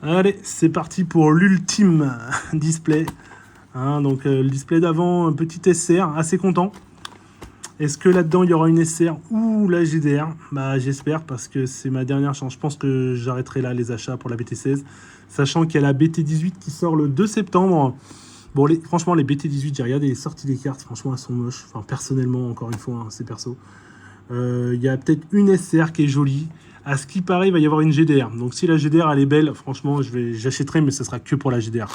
Allez, c'est parti pour l'ultime display. Hein, donc le display d'avant, un petit SR, assez content. Est-ce que là-dedans il y aura une SR ou la GDR? Bah j'espère parce que c'est ma dernière chance. Je pense que j'arrêterai là les achats pour la BT16. Sachant qu'il y a la BT18 qui sort le 2 septembre. Bon, franchement, les BT18, j'ai regardé les sorties des cartes. Franchement, elles sont moches. Enfin, personnellement, encore une fois, hein, c'est perso. Il y a peut-être une SR qui est jolie. À ce qui paraît, il va y avoir une GDR. Donc si la GDR elle est belle, franchement, j'achèterai, mais ce sera que pour la GDR.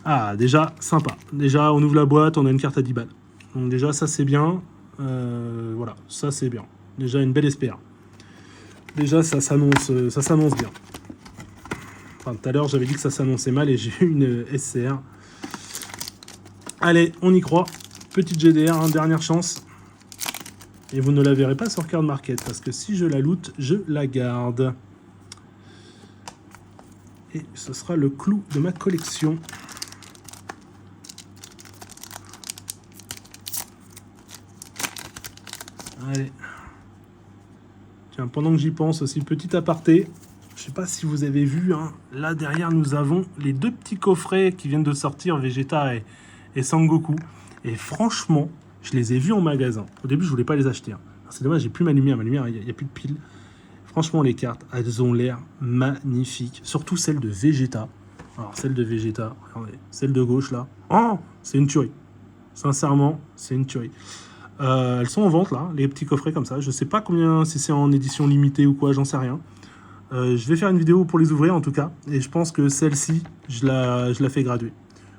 Ah, déjà, sympa. Déjà, on ouvre la boîte, on a une carte à 10 balles. Donc déjà, ça c'est bien. Voilà, ça c'est bien. Déjà, une belle SPR. Déjà, ça s'annonce bien. Enfin, tout à l'heure, j'avais dit que ça s'annonçait mal et j'ai eu une SCR. Allez, on y croit. Petite GDR, hein, dernière chance. Et vous ne la verrez pas sur Card Market, parce que si je la loot, je la garde. Et ce sera le clou de ma collection. Allez. Tiens, pendant que j'y pense aussi, petit aparté. Je sais pas si vous avez vu, hein, là derrière nous avons les deux petits coffrets qui viennent de sortir, Vegeta et Sangoku. Et franchement, je les ai vus en magasin. Au début, je voulais pas les acheter. Hein. C'est dommage, j'ai plus ma lumière. Ma lumière, il n'y a plus de pile. Franchement, les cartes, elles ont l'air magnifiques. Surtout celle de Vegeta. Alors, celle de Vegeta, regardez, celle de gauche là. Oh, c'est une tuerie. Sincèrement, c'est une tuerie. Elles sont en vente là, les petits coffrets comme ça. Je sais pas combien, si c'est en édition limitée ou quoi, j'en sais rien. Je vais faire une vidéo pour les ouvrir en tout cas. Et je pense que celle-ci, je la fais graduer.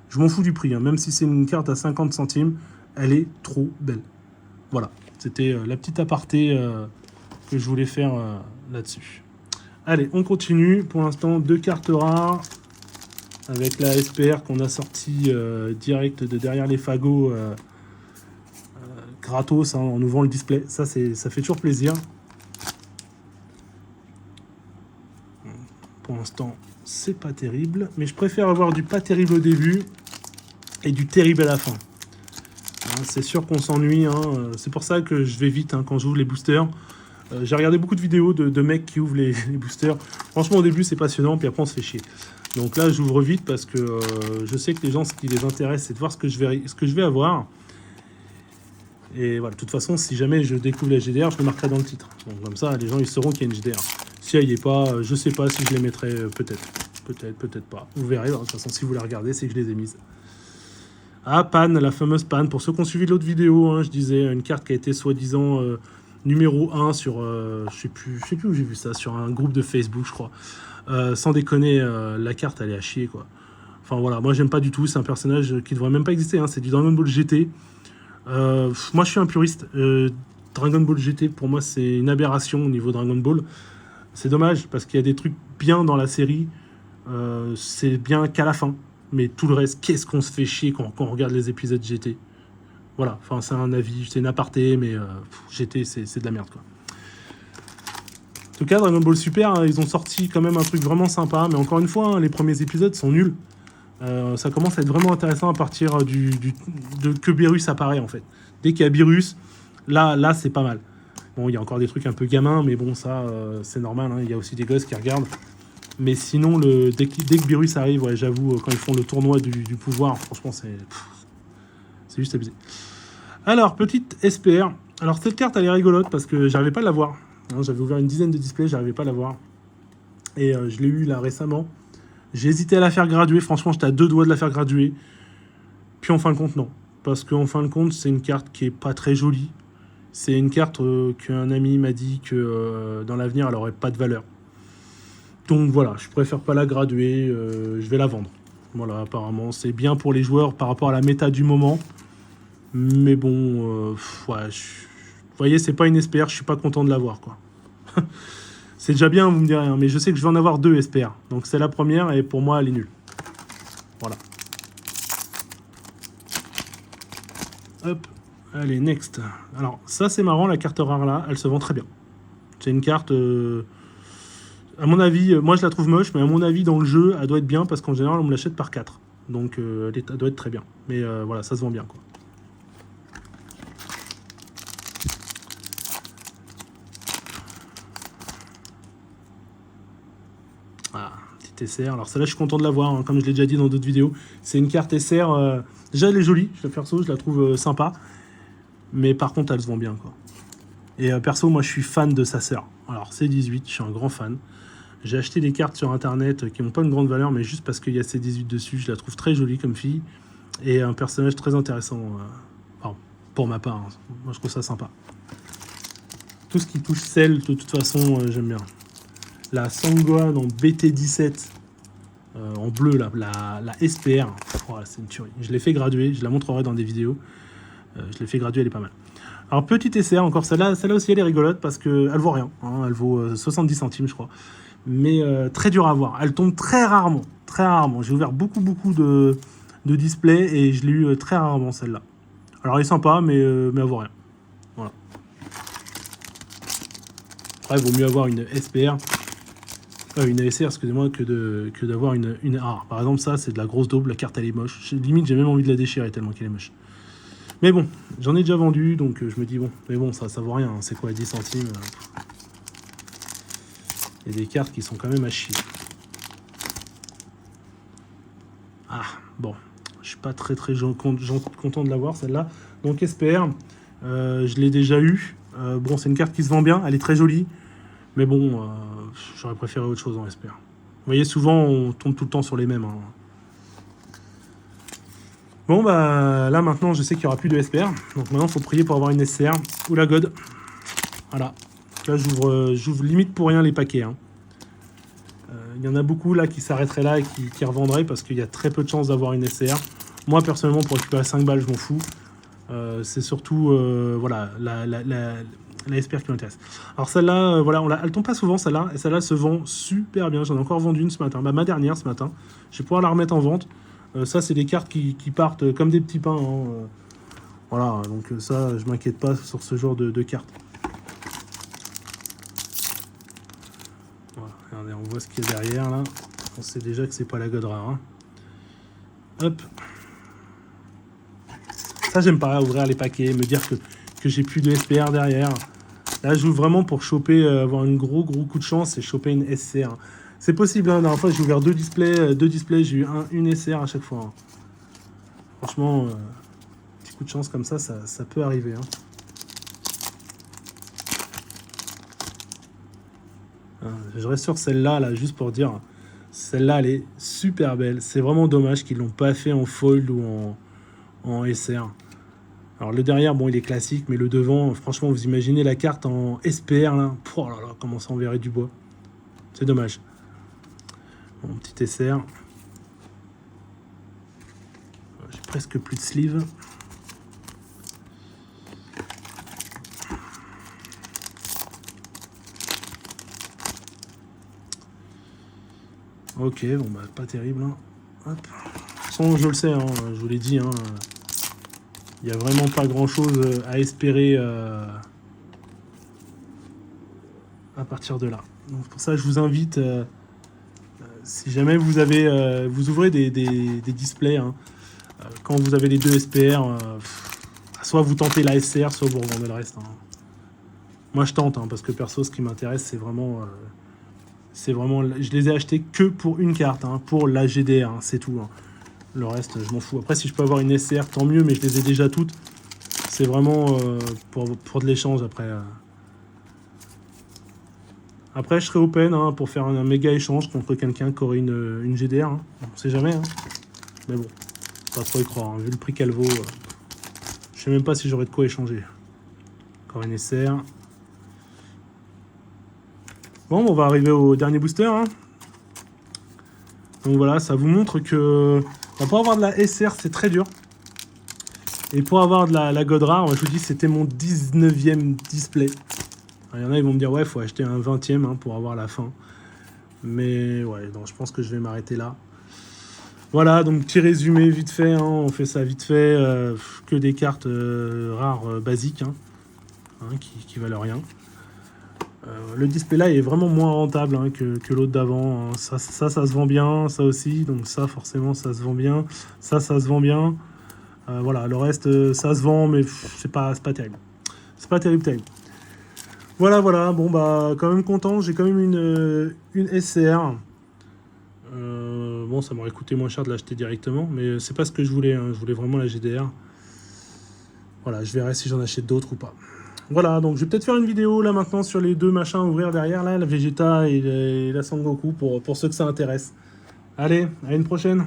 Je m'en fous du prix, hein. Même si c'est une carte à 50 centimes, elle est trop belle. Voilà, c'était la petite aparté que je voulais faire là-dessus. Allez, on continue. Pour l'instant, deux cartes rares. Avec la SPR qu'on a sorti direct de derrière les fagots gratos, hein, en ouvrant le display. Ça fait toujours plaisir. Pour l'instant, c'est pas terrible. Mais je préfère avoir du pas terrible au début et du terrible à la fin. Hein, c'est sûr qu'on s'ennuie. Hein. C'est pour ça que je vais vite hein, quand j'ouvre les boosters. J'ai regardé beaucoup de vidéos de mecs qui ouvrent les boosters. Franchement, au début, c'est passionnant, puis après, on se fait chier. Donc là, j'ouvre vite parce que je sais que les gens, ce qui les intéresse, c'est de voir ce que je vais avoir. Et voilà, de toute façon, si jamais je découvre la GDR, je le marquerai dans le titre. Donc comme ça, les gens, ils sauront qu'il y a une GDR. Si elle n'y est pas, je sais pas si je les mettrai, peut-être. Peut-être pas. Vous verrez, de toute façon, si vous la regardez, c'est que je les ai mises. Ah, Pan, la fameuse Pan. Pour ceux qui ont suivi l'autre vidéo, hein, je disais, une carte qui a été soi-disant numéro 1 sur, je sais plus où j'ai vu ça, sur un groupe de Facebook, je crois. Sans déconner, la carte, elle est à chier, quoi. Enfin voilà, moi j'aime pas du tout, c'est un personnage qui devrait même pas exister, hein, c'est du Dragon Ball GT. Moi je suis un puriste. Dragon Ball GT, pour moi, c'est une aberration au niveau Dragon Ball. C'est dommage, parce qu'il y a des trucs bien dans la série, c'est bien qu'à la fin. Mais tout le reste, qu'est-ce qu'on se fait chier quand on regarde les épisodes GT. Voilà, enfin c'est un avis, c'est une aparté, mais GT c'est de la merde quoi. En tout cas, Dragon Ball Super, hein, ils ont sorti quand même un truc vraiment sympa, mais encore une fois, hein, les premiers épisodes sont nuls. Ça commence à être vraiment intéressant à partir de que Beerus apparaît en fait. Dès qu'il y a Beerus, là c'est pas mal. Bon, il y a encore des trucs un peu gamins, mais bon, ça c'est normal, hein, il y a aussi des gosses qui regardent. Mais sinon, dès que Beerus arrive, ouais, j'avoue, quand ils font le tournoi du pouvoir, franchement, c'est juste abusé. Alors, petite SPR. Alors, cette carte, elle est rigolote parce que j'arrivais pas à la voir. Hein, j'avais ouvert une dizaine de displays, j'arrivais pas à la voir. Et je l'ai eu là récemment. J'ai hésité à la faire graduer. Franchement, j'étais à deux doigts de la faire graduer. Puis en fin de compte, non. Parce qu'en fin de compte, c'est une carte qui est pas très jolie. C'est une carte qu'un ami m'a dit que dans l'avenir, elle aurait pas de valeur. Donc voilà, je préfère pas la graduer. Je vais la vendre. Voilà, apparemment, c'est bien pour les joueurs par rapport à la méta du moment. Mais bon, ouais, vous voyez, c'est pas une SPR, je suis pas content de l'avoir, quoi. C'est déjà bien, vous me direz, hein, mais je sais que je vais en avoir deux SPR. Donc c'est la première et pour moi, elle est nulle. Voilà. Hop, allez, next. Alors, ça c'est marrant, la carte rare là, elle se vend très bien. C'est une carte, à mon avis, moi je la trouve moche, mais à mon avis, dans le jeu, elle doit être bien parce qu'en général, on me l'achète par 4. Donc elle doit être très bien. Mais voilà, ça se vend bien, quoi. Voilà, petite SR. Alors celle-là, je suis content de l'avoir, hein, comme je l'ai déjà dit dans d'autres vidéos. C'est une carte SR. Déjà, elle est jolie. Je la perso, je la trouve sympa. Mais par contre, elle se vend bien, quoi. Et perso, moi, je suis fan de sa sœur. Alors, C18, je suis un grand fan. J'ai acheté des cartes sur Internet qui n'ont pas une grande valeur, mais juste parce qu'il y a C18 dessus. Je la trouve très jolie comme fille. Et un personnage très intéressant. Enfin, pour ma part, hein. Moi, je trouve ça sympa. Tout ce qui touche Cell, de toute façon, j'aime bien. La Sanggohan en BT17, en bleu, là, la SPR. Oh, c'est une tuerie. Je l'ai fait graduer, je la montrerai dans des vidéos. Je l'ai fait graduer, elle est pas mal. Alors, petite SR, encore celle-là aussi, elle est rigolote parce qu'elle vaut rien. Hein, elle vaut 70 centimes, je crois. Mais très dure à voir. Elle tombe très rarement. Très rarement. J'ai ouvert beaucoup de displays et je l'ai eu très rarement, celle-là. Alors, elle est sympa, mais elle vaut rien. Voilà. Après, il vaut mieux avoir une SPR. Une SR, excusez-moi, que d'avoir une A. Par exemple, ça, c'est de la grosse daube. La carte, elle est moche. Limite, j'ai même envie de la déchirer tellement qu'elle est moche. Mais bon, j'en ai déjà vendu, donc je me dis bon. Mais bon, ça vaut rien. Hein. C'est quoi, 10 centimes Il y a des cartes qui sont quand même à chier. Ah, bon. Je suis pas très content de l'avoir, celle-là. Donc, SPR, je l'ai déjà eu. Bon, c'est une carte qui se vend bien. Elle est très jolie. Mais bon, j'aurais préféré autre chose en SPR. Vous voyez, souvent, on tombe tout le temps sur les mêmes. Hein. Bon, bah là, maintenant, je sais qu'il n'y aura plus de SPR. Donc maintenant, il faut prier pour avoir une SCR ou la God. Voilà. Là, j'ouvre limite pour rien les paquets. Hein. Il y en a beaucoup là qui s'arrêteraient là et qui revendraient parce qu'il y a très peu de chances d'avoir une SCR. Moi, personnellement, pour récupérer 5 balles, je m'en fous. C'est surtout voilà, la SPR qui m'intéresse. Alors celle-là, voilà, elle tombe pas souvent celle-là, et celle-là se vend super bien. J'en ai encore vendu une ce matin, ma dernière ce matin. Je vais pouvoir la remettre en vente. Ça, c'est des cartes qui partent comme des petits pains. Hein. Voilà, donc ça, je m'inquiète pas sur ce genre de cartes. Voilà, regardez, on voit ce qu'il y a derrière là. On sait déjà que c'est pas la God rare. Hein. Hop. Ça, j'aime pas ouvrir les paquets, me dire que j'ai plus de SPR derrière. Là, je joue vraiment pour choper, avoir un gros coup de chance et choper une SCR. C'est possible, hein. La dernière fois, j'ai ouvert deux displays, j'ai eu une SCR à chaque fois. Hein. Franchement, petit coup de chance comme ça peut arriver. Hein. Je reste sur celle-là, là, juste pour dire, celle-là, elle est super belle. C'est vraiment dommage qu'ils l'ont pas fait en fold ou en SR. Alors le derrière, bon, il est classique, mais le devant, franchement, vous imaginez la carte en SPR, là. Oh là là, comment ça enverrait du bois. C'est dommage. Bon, petit SR. J'ai presque plus de sleeve. Ok, bon, bah, pas terrible. Hein. Hop. De toute façon, je le sais, hein, je vous l'ai dit, hein. Il n'y a vraiment pas grand-chose à espérer à partir de là. Donc pour ça, je vous invite, si jamais vous avez, vous ouvrez des displays, hein, quand vous avez les deux SPR, soit vous tentez la SCR, soit vous revendez le reste. Hein. Moi, je tente, hein, parce que perso, ce qui m'intéresse, c'est vraiment, je les ai achetés que pour une carte, hein, pour la GDR, hein, c'est tout. Hein. Le reste, je m'en fous. Après, si je peux avoir une SCR, tant mieux, mais je les ai déjà toutes. C'est vraiment pour de l'échange après. Après, je serai open hein, pour faire un méga échange contre quelqu'un qui aurait une GDR. Hein. On sait jamais. Hein. Mais bon, pas trop y croire. Hein. Vu le prix qu'elle vaut, je sais même pas si j'aurais de quoi échanger. Encore une SR. Bon, on va arriver au dernier booster. Hein. Donc voilà, ça vous montre que pour avoir de la SR, c'est très dur. Et pour avoir de la God rare, moi, je vous dis, c'était mon 19e display. Il y en a, ils vont me dire, ouais, il faut acheter un 20e hein, pour avoir la fin. Mais ouais, donc je pense que je vais m'arrêter là. Voilà, donc petit résumé vite fait. Hein, on fait ça vite fait. Que des cartes rares basiques hein, qui valent rien. Le display là est vraiment moins rentable hein, que l'autre d'avant. Hein. Ça se vend bien, ça aussi. Donc ça, forcément, ça se vend bien. Ça se vend bien. Voilà, le reste, ça se vend, mais c'est pas terrible. C'est pas terrible. Voilà. Bon, bah, quand même content. J'ai quand même une SCR. Bon, ça m'aurait coûté moins cher de l'acheter directement, mais c'est pas ce que je voulais, hein. Je voulais vraiment la GDR. Voilà, je verrai si j'en achète d'autres ou pas. Voilà, donc je vais peut-être faire une vidéo là maintenant sur les deux machins à ouvrir derrière, là, la Vegeta et la Sangoku, pour ceux que ça intéresse. Allez, à une prochaine.